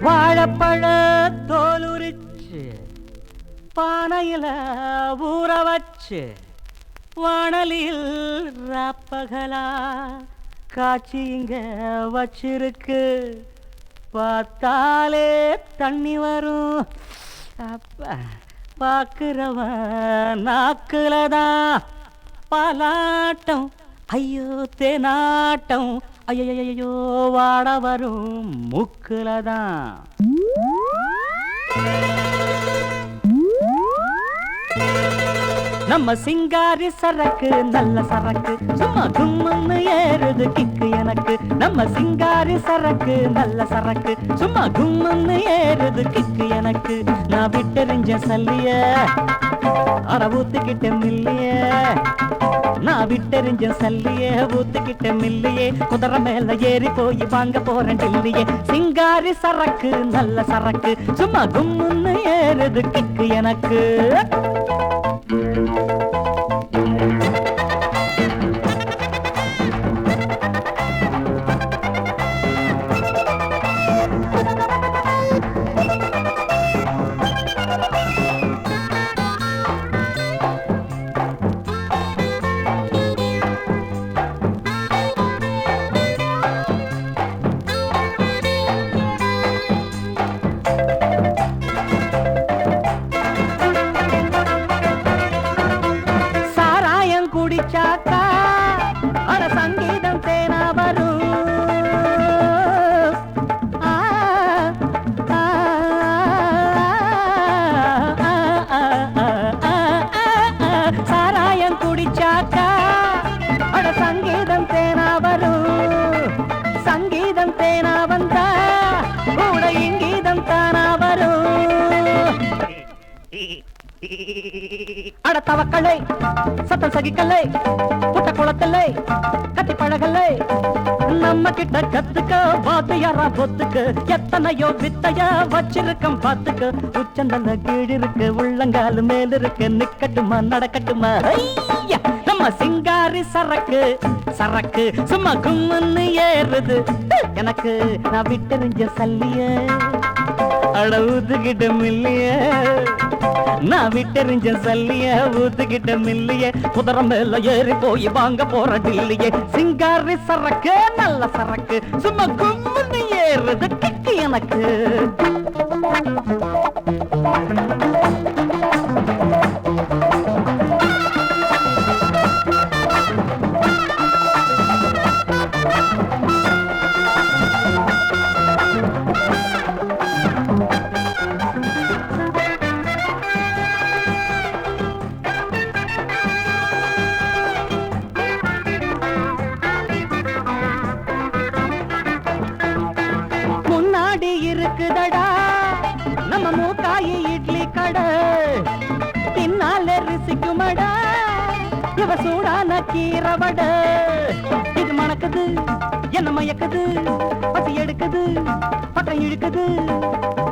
வாழைப்பழ தோலுரிச்சு பானையில ஊற வச்சு வானலில் ராப்பகலா காட்சி இங்க வச்சிருக்கு. பார்த்தாலே தண்ணி வரும். அப்ப பாக்குறவன் நாக்குலதான் பாலாட்டம். ஐயோ தேனாட்டம். ஐயோ வாட வரும் மூக்குலதான். நம்ம சிங்காரி சரக்கு நல்ல சரக்கு சும்மா கும்முன்னு ஏறுது கிக்கு எனக்கு. நம்ம சிங்காரி சரக்கு நல்ல சரக்கு சும்மா கும்முன்னு ஏறுது கிக்கு எனக்கு. நான் விட்டெறிஞ்ச சல்லிய அட ஊத்துக்கிட்ட மில்லிய. நான் விட்டெறிஞ்ச சல்லிய ஊத்துக்கிட்ட மில்லியே. குதிரை மேல ஏறி போய் வாங்க போறேன் டில்லியே. சிங்காரி சரக்கு நல்ல சரக்கு சும்மா கும்முன்னு ஏறுது கிக்கு எனக்கு. குடிச்சாக்கா அட சங்கீதம் தேனா வரும். சாராயம் குடிச்சாக்கா அட சங்கீதம் தேனா வரும். சங்கீதம் தேனா வந்தா கூட இங்கீதம் தானா வரும். அட தவக்கலை சத்தம் சகிக்கலை புட்ட குளத்தலை கத்தி பழகலை. நம்ம கிட்ட கத்துக்க வாத்தியாரா பொத்துக்கு எத்தனையோ வித்தைய வச்சிருக்கம் பாத்துக்கு. உச்சந்தல கீழ் இருக்கு உள்ளங்காலு மேல் இருக்கு நிக்கட்டுமா நடக்கட்டுமா. நம்ம சிங்காரி சரக்கு சரக்கு சும்மா கும்முன்னு ஏறுது எனக்கு. நான் விட்டெறிஞ்ச சல்லிய அட ஊத்துக்கிட்ட மில்லிய. நான் விட்டெறிஞ்ச சல்லிய ஊத்துக்கிட்ட மில்லிய. குதிரை மேல ஏறி போய் வாங்க போற டில்லியே. சிங்காரி சரக்கு நல்ல சரக்கு சும்மா கும்முன்னு ஏறுது கிக்கு எனக்கு. இருக்குதடா நம்ம மூக்காயி இட்லி கடை. பின்னால ரிசிக்குமடா இவ சூடான கீரவட. இது மணக்குது என்ன மயக்குது பசி எடுக்குது பக்கம் இழுக்குது.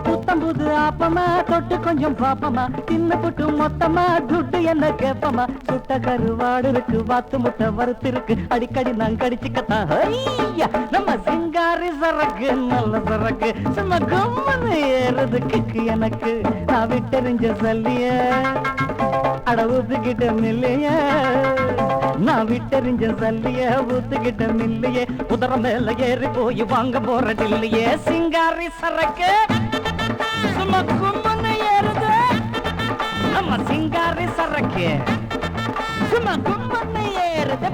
புத்தம்புது ஆப்பமா தொட்டு கொஞ்சம் பாப்பமா. தின்னு புட்டு மொத்தமா துட்டு என்ன கேப்பமா. சுட்ட கருவாடு இருக்கு வாத்து முட்டை வறுத்து இருக்கு அடிக்கடி நான் கடிச்சுக்கத்தான். நம்ம சிங்காரி சரக்கு நல்ல சரக்கு சும்மா கும்முன்னு ஏறுது கிக்கு எனக்கு. நான் விட்டெறிஞ்ச சல்லிய அட ஊத்துக்கிட்ட மில்லைய. நான் விட்டெறிஞ்ச சல்லிய ஊத்துக்கிட்ட மில்லையே. குதிரை மேல ஏறி போய் வாங்க போற டில்லியே. சிங்காரி சரக்கு சும்மா கும்முன்னு ஏறுது நம்ம சிங்காரி சரக்கு சும்மா கும்முன்னு ஏறுது.